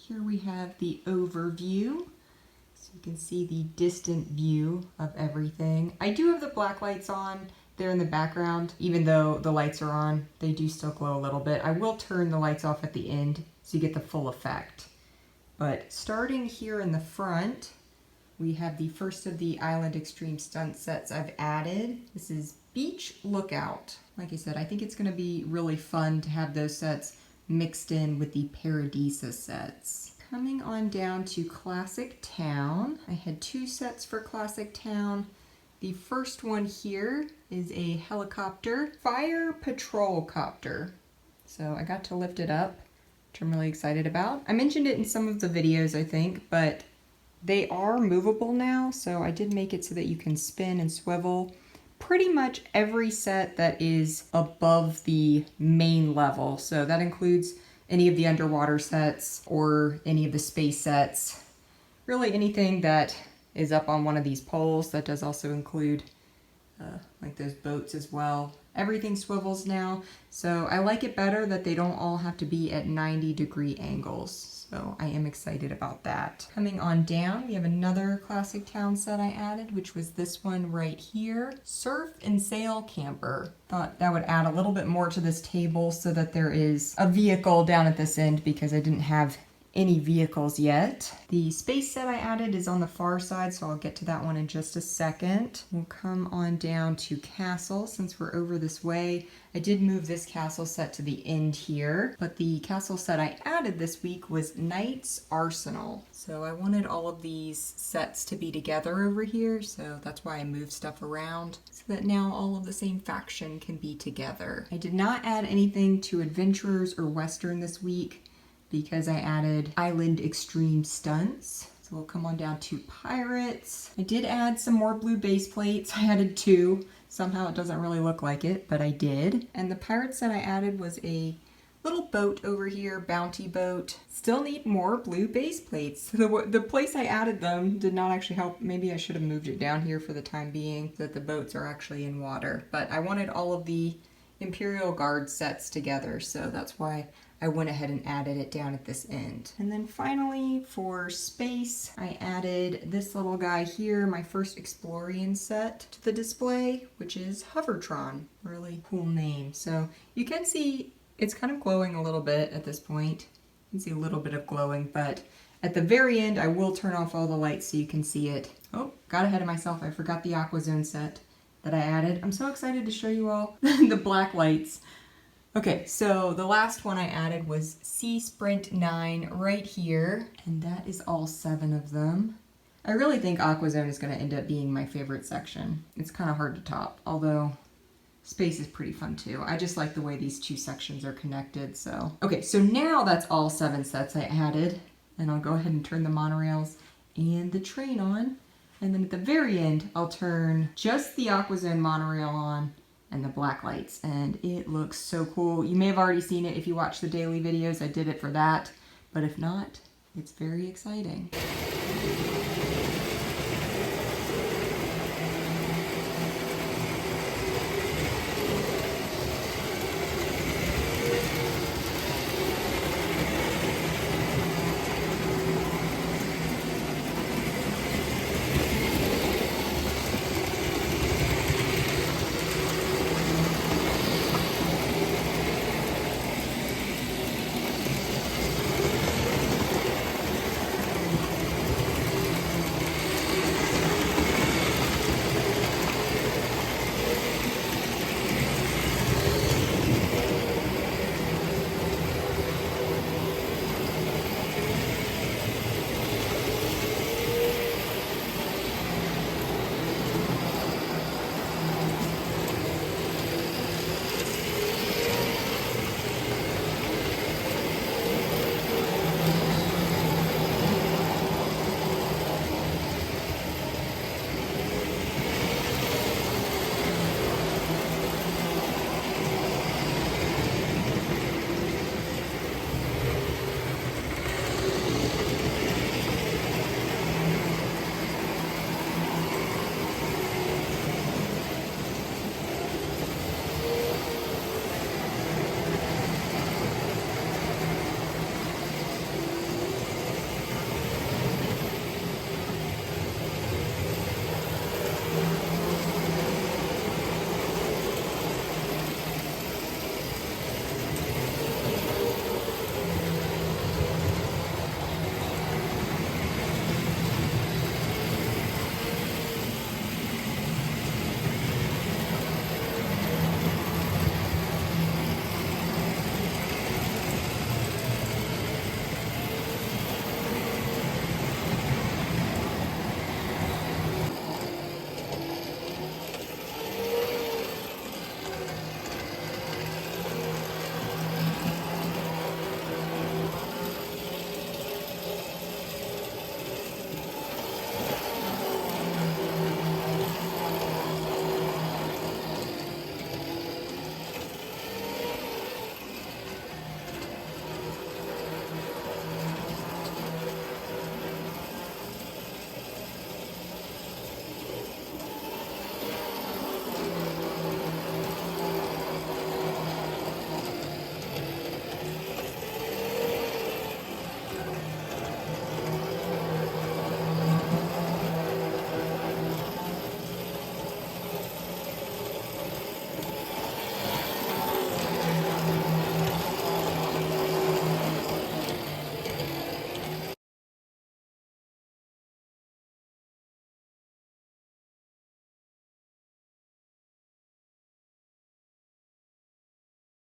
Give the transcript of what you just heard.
Here we have the overview. So you can see the distant view of everything. I do have the black lights on there in the background. Even though the lights are on, they do still glow a little bit. I will turn the lights off at the end so you get the full effect. But starting here in the front, we have the first of the Island Extreme stunt sets I've added. This is Beach Lookout. Like I said, I think it's going to be really fun to have those sets mixed in with the Paradisa sets. Coming on down to Classic Town. I had 2 sets for Classic Town. The first one here is a helicopter, fire patrol copter. So I got to lift it up, which I'm really excited about. I mentioned it in some of the videos, I think, but they are movable now, so I did make it so that you can spin and swivel pretty much every set that is above the main level. So that includes any of the underwater sets or any of the space sets. Really anything that is up on one of these poles. That does also include like those boats as well. Everything swivels now, so I like it better that they don't all have to be at 90-degree angles. So I am excited about that. Coming on down, we have another Classic Town set I added, which was this one right here. Surf and Sail Camper. Thought that would add a little bit more to this table so that there is a vehicle down at this end because I didn't have any vehicles yet. The space set I added is on the far side, so I'll get to that one in just a second. We'll come on down to castle since we're over this way. I did move this castle set to the end here, but the castle set I added this week was Knight's Arsenal. So I wanted all of these sets to be together over here, so that's why I moved stuff around so that now all of the same faction can be together. I did not add anything to Adventurers or Western this week because I added Island Extreme Stunts. So we'll come on down to Pirates. I did add some more blue base plates. I added 2. Somehow it doesn't really look like it, but I did. And the Pirates that I added was a little boat over here, bounty boat. Still need more blue base plates. The place I added them did not actually help. Maybe I should have moved it down here for the time being so that the boats are actually in water. But I wanted all of the Imperial Guard sets together, so that's why I went ahead and added it down at this end. And then finally for space, I added this little guy here, my first Explorian set, to the display, which is Hovertron. Really cool name. So you can see it's kind of glowing a little bit at this point. You can see a little bit of glowing, but at the very end, I will turn off all the lights so you can see it. Oh, got ahead of myself. I forgot the Aqua Zone set that I added. I'm so excited to show you all the black lights. Okay, so the last one I added was Sea Sprint 9 right here, and that is all 7 of them. I really think Aqua Zone is going to end up being my favorite section. It's kind of hard to top, although space is pretty fun too. I just like the way these 2 sections are connected, so. Okay, so now that's all 7 sets I added, and I'll go ahead and turn the monorails and the train on, and then at the very end, I'll turn just the Aqua Zone monorail on and the black lights, and it looks so cool. You may have already seen it if you watch the daily videos. I did it for that, but if not, it's very exciting.